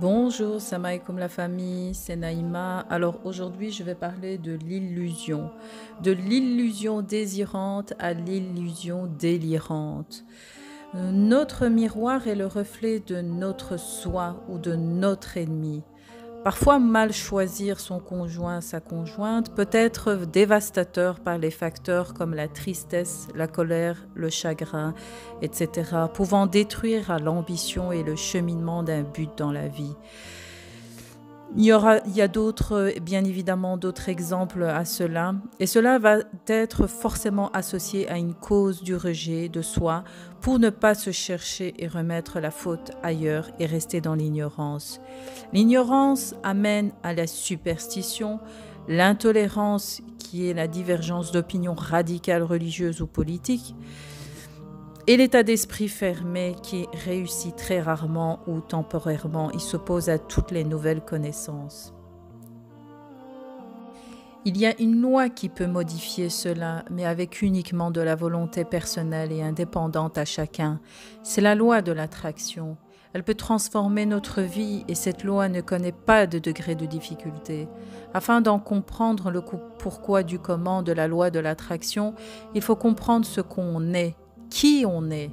Bonjour, salam alaikum la famille, c'est Naïma. Alors aujourd'hui, je vais parler de l'illusion désirante à l'illusion délirante. Notre miroir est le reflet de notre soi ou de notre ennemi. Parfois, mal choisir son conjoint, sa conjointe, peut être dévastateur par les facteurs comme la tristesse, la colère, le chagrin, etc., pouvant détruire l'ambition et le cheminement d'un but dans la vie. Il y a d'autres, bien évidemment, d'autres exemples à cela. Et cela va être forcément associé à une cause du rejet de soi pour ne pas se chercher et remettre la faute ailleurs et rester dans l'ignorance. L'ignorance amène à la superstition, l'intolérance qui est la divergence d'opinions radicales religieuses ou politiques, et l'état d'esprit fermé qui réussit très rarement ou temporairement, il s'oppose à toutes les nouvelles connaissances. Il y a une loi qui peut modifier cela, mais avec uniquement de la volonté personnelle et indépendante à chacun. C'est la loi de l'attraction. Elle peut transformer notre vie et cette loi ne connaît pas de degré de difficulté. Afin d'en comprendre le pourquoi du comment de la loi de l'attraction, il faut comprendre ce qu'on est, qui on est.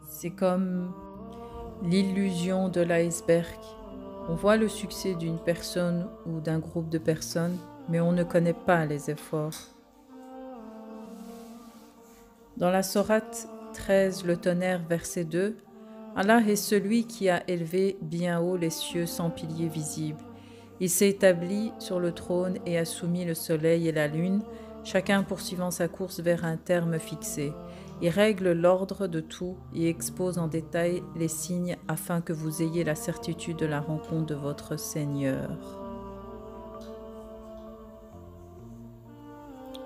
C'est comme l'illusion de l'iceberg. On voit le succès d'une personne ou d'un groupe de personnes, mais on ne connaît pas les efforts. Dans la Sourate 13, le tonnerre, verset 2, Allah est celui qui a élevé bien haut les cieux sans piliers visibles. Il s'est établi sur le trône et a soumis le soleil et la lune, chacun poursuivant sa course vers un terme fixé. Il règle l'ordre de tout et expose en détail les signes afin que vous ayez la certitude de la rencontre de votre Seigneur.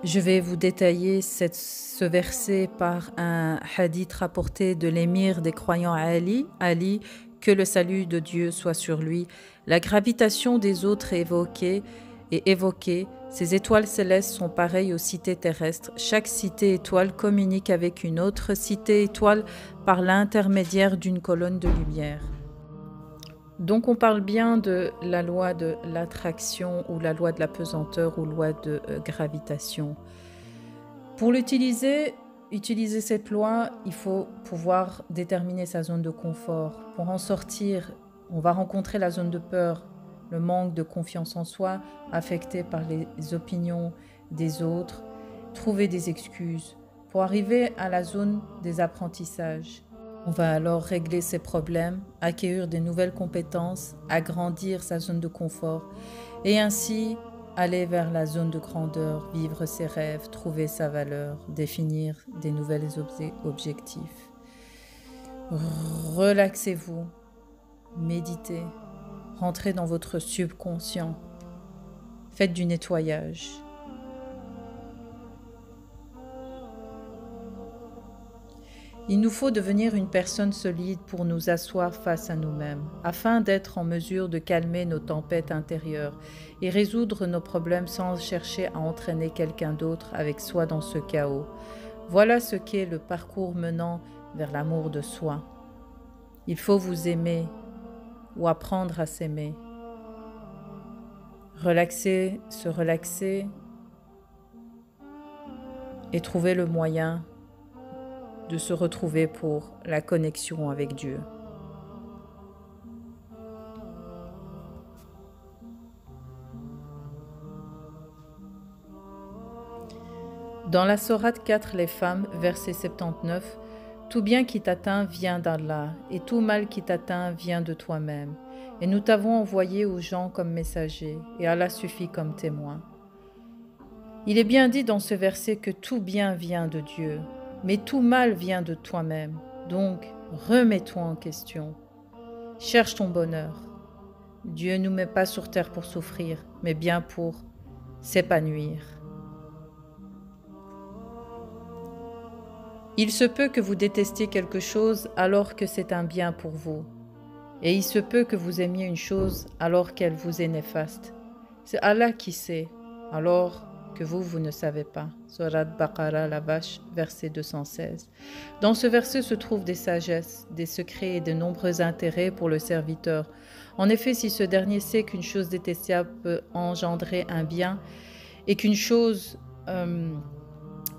Je vais vous détailler ce verset par un hadith rapporté de l'émir des croyants Ali, que le salut de Dieu soit sur lui. La gravitation des autres est évoquée. Ces étoiles célestes sont pareilles aux cités terrestres. Chaque cité-étoile communique avec une autre cité-étoile par l'intermédiaire d'une colonne de lumière. Donc on parle bien de la loi de l'attraction ou la loi de la pesanteur ou loi de gravitation. Pour utiliser cette loi, il faut pouvoir déterminer sa zone de confort. Pour en sortir, on va rencontrer la zone de peur, le manque de confiance en soi, affecté par les opinions des autres, trouver des excuses. Pour arriver à la zone des apprentissages, on va alors régler ses problèmes, acquérir des nouvelles compétences, agrandir sa zone de confort et ainsi aller vers la zone de grandeur, vivre ses rêves, trouver sa valeur, définir des nouveaux objectifs. Relaxez-vous, méditez, rentrez dans votre subconscient, faites du nettoyage. Il nous faut devenir une personne solide pour nous asseoir face à nous-mêmes, afin d'être en mesure de calmer nos tempêtes intérieures et résoudre nos problèmes sans chercher à entraîner quelqu'un d'autre avec soi dans ce chaos. Voilà ce qu'est le parcours menant vers l'amour de soi. Il faut vous aimer ou apprendre à s'aimer. Relaxer, se relaxer et trouver le moyen de se retrouver pour la connexion avec Dieu. Dans la Sourate 4, les femmes, verset 79, « Tout bien qui t'atteint vient d'Allah, et tout mal qui t'atteint vient de toi-même. Et nous t'avons envoyé aux gens comme messager, et Allah suffit comme témoin. » Il est bien dit dans ce verset que tout bien vient de Dieu, mais tout mal vient de toi-même. Donc, remets-toi en question. Cherche ton bonheur. Dieu ne nous met pas sur terre pour souffrir, mais bien pour s'épanouir. Il se peut que vous détestiez quelque chose alors que c'est un bien pour vous. Et il se peut que vous aimiez une chose alors qu'elle vous est néfaste. C'est Allah qui sait. Alors, que vous ne savez pas. Sourate Baqara, la vache, verset 216. Dans ce verset se trouvent des sagesses, des secrets et de nombreux intérêts pour le serviteur. En effet, si ce dernier sait qu'une chose détestable peut engendrer un bien et qu'une chose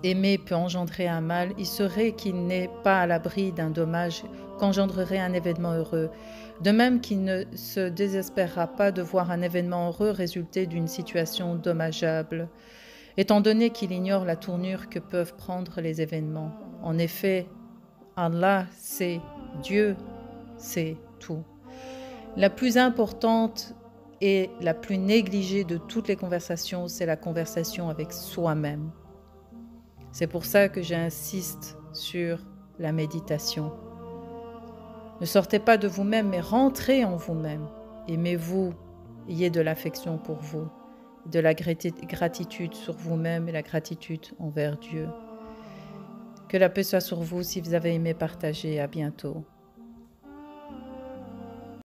aimée peut engendrer un mal, il serait qu'il n'est pas à l'abri d'un dommage qu'engendrerait un événement heureux. De même qu'il ne se désespérera pas de voir un événement heureux résulter d'une situation dommageable, étant donné qu'il ignore la tournure que peuvent prendre les événements. En effet, Allah sait, Dieu sait tout. La plus importante et la plus négligée de toutes les conversations, c'est la conversation avec soi-même. C'est pour ça que j'insiste sur la méditation. Ne sortez pas de vous-même, mais rentrez en vous-même. Aimez-vous, ayez de l'affection pour vous, de la gratitude sur vous-même et la gratitude envers Dieu. Que la paix soit sur vous si vous avez aimé partager. À bientôt.